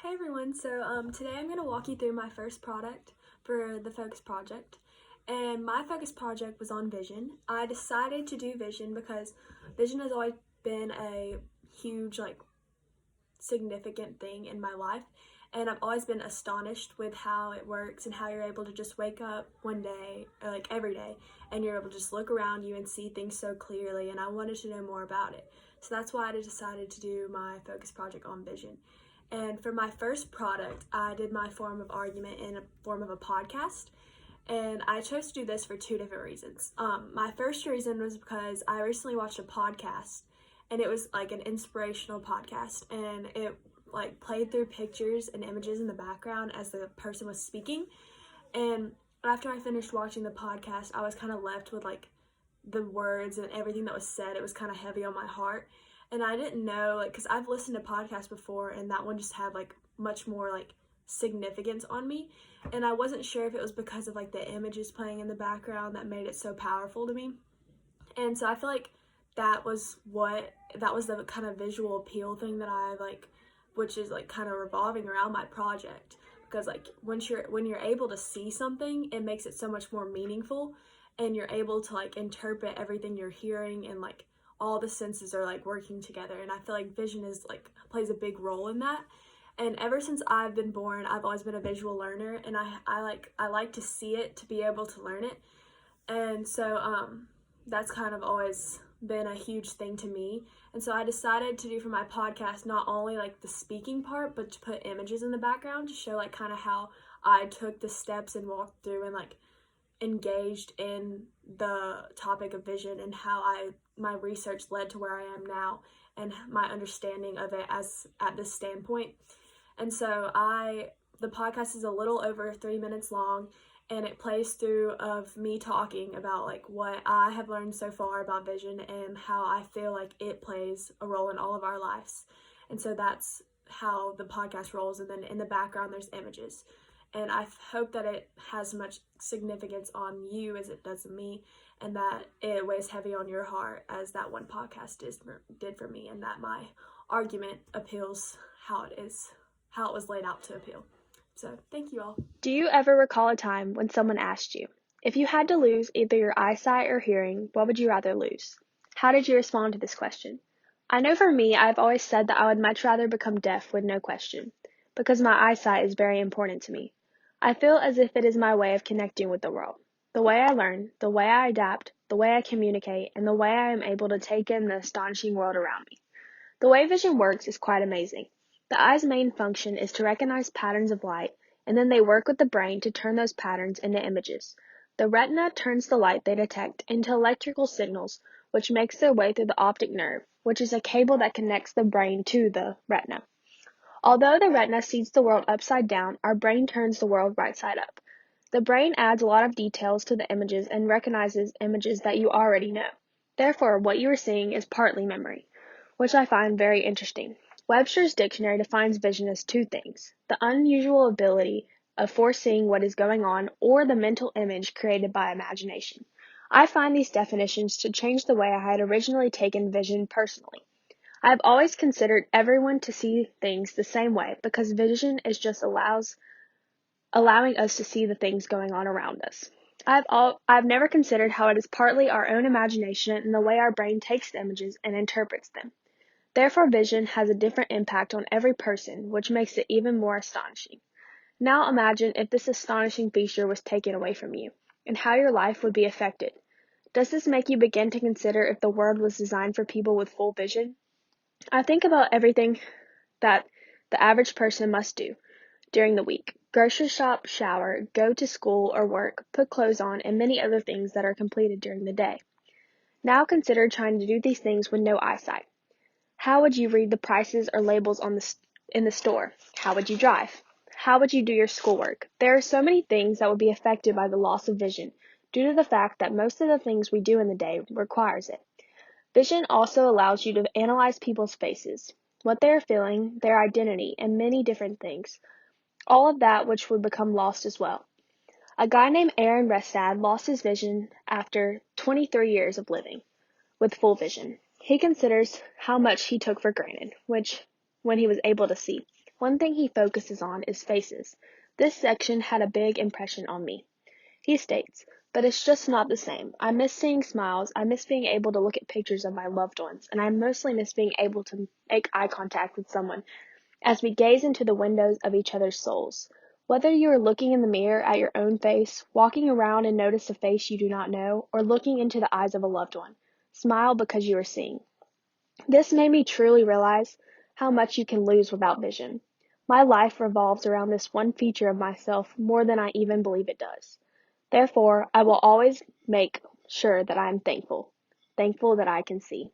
Hey everyone, today I'm going to walk you through my first product for the Focus Project. And my Focus Project was on vision. I decided to do vision because vision has always been a huge, significant thing in my life. And I've always been astonished with how it works and how you're able to just wake up one day, or every day, and you're able to just look around you and see things so clearly. And I wanted to know more about it. So that's why I decided to do my Focus Project on vision. And for my first product, I did my form of argument in a form of a podcast. And I chose to do this for two different reasons. My first reason was because I recently watched a podcast, and it was like an inspirational podcast, and it played through pictures and images in the background as the person was speaking. And after I finished watching the podcast, I was kind of left with the words and everything that was said. It was kind of heavy on my heart. And I didn't know, because I've listened to podcasts before, and that one just had, much more, significance on me. And I wasn't sure if it was because of, the images playing in the background that made it so powerful to me. And so I feel like that was the kind of visual appeal thing that I, which is, kind of revolving around my project. Because, when you're able to see something, it makes it so much more meaningful, and you're able to, interpret everything you're hearing, and, all the senses are working together. And I feel like vision is plays a big role in that. And ever since I've been born, I've always been a visual learner, and I like to see it to be able to learn it. And so that's kind of always been a huge thing to me. And so I decided to do for my podcast not only the speaking part, but to put images in the background to show kind of how I took the steps and walked through and engaged in the topic of vision, and how my research led to where I am now, and my understanding of it as at this standpoint. And so the podcast is a little over 3 minutes long, and it plays through of me talking about what I have learned so far about vision and how I feel like it plays a role in all of our lives. And so that's how the podcast rolls, and then in the background there's images. And I hope that it has much significance on you as it does me, and that it weighs heavy on your heart as that one podcast did for me, and that my argument appeals how it was laid out to appeal. So thank you all. Do you ever recall a time when someone asked you, if you had to lose either your eyesight or hearing, what would you rather lose? How did you respond to this question? I know for me, I've always said that I would much rather become deaf with no question, because my eyesight is very important to me. I feel as if it is my way of connecting with the world. The way I learn, the way I adapt, the way I communicate, and the way I am able to take in the astonishing world around me. The way vision works is quite amazing. The eye's main function is to recognize patterns of light, and then they work with the brain to turn those patterns into images. The retina turns the light they detect into electrical signals, which makes their way through the optic nerve, which is a cable that connects the brain to the retina. Although the retina sees the world upside down, our brain turns the world right side up. The brain adds a lot of details to the images and recognizes images that you already know. Therefore, what you are seeing is partly memory, which I find very interesting. Webster's dictionary defines vision as two things: the unusual ability of foreseeing what is going on, or the mental image created by imagination. I find these definitions to change the way I had originally taken vision personally. I have always considered everyone to see things the same way, because vision is just allowing us to see the things going on around us. I've never considered how it is partly our own imagination and the way our brain takes the images and interprets them. Therefore, vision has a different impact on every person, which makes it even more astonishing. Now imagine if this astonishing feature was taken away from you, and how your life would be affected. Does this make you begin to consider if the world was designed for people with full vision? I think about everything that the average person must do during the week: grocery shop, shower, go to school or work, put clothes on, and many other things that are completed during the day. Now consider trying to do these things with no eyesight. How would you read the prices or labels in the store? How would you drive? How would you do your schoolwork? There are so many things that would be affected by the loss of vision, due to the fact that most of the things we do in the day requires it. Vision also allows you to analyze people's faces, what they are feeling, their identity, and many different things. All of that which would become lost as well. A guy named Aaron Restad lost his vision after 23 years of living with full vision. He considers how much he took for granted, when he was able to see. One thing he focuses on is faces. This section had a big impression on me. He states, but it's just not the same. I miss seeing smiles, I miss being able to look at pictures of my loved ones, and I mostly miss being able to make eye contact with someone as we gaze into the windows of each other's souls. Whether you are looking in the mirror at your own face, walking around and notice a face you do not know, or looking into the eyes of a loved one, smile because you are seeing. This made me truly realize how much you can lose without vision. My life revolves around this one feature of myself more than I even believe it does. Therefore, I will always make sure that I am thankful that I can see.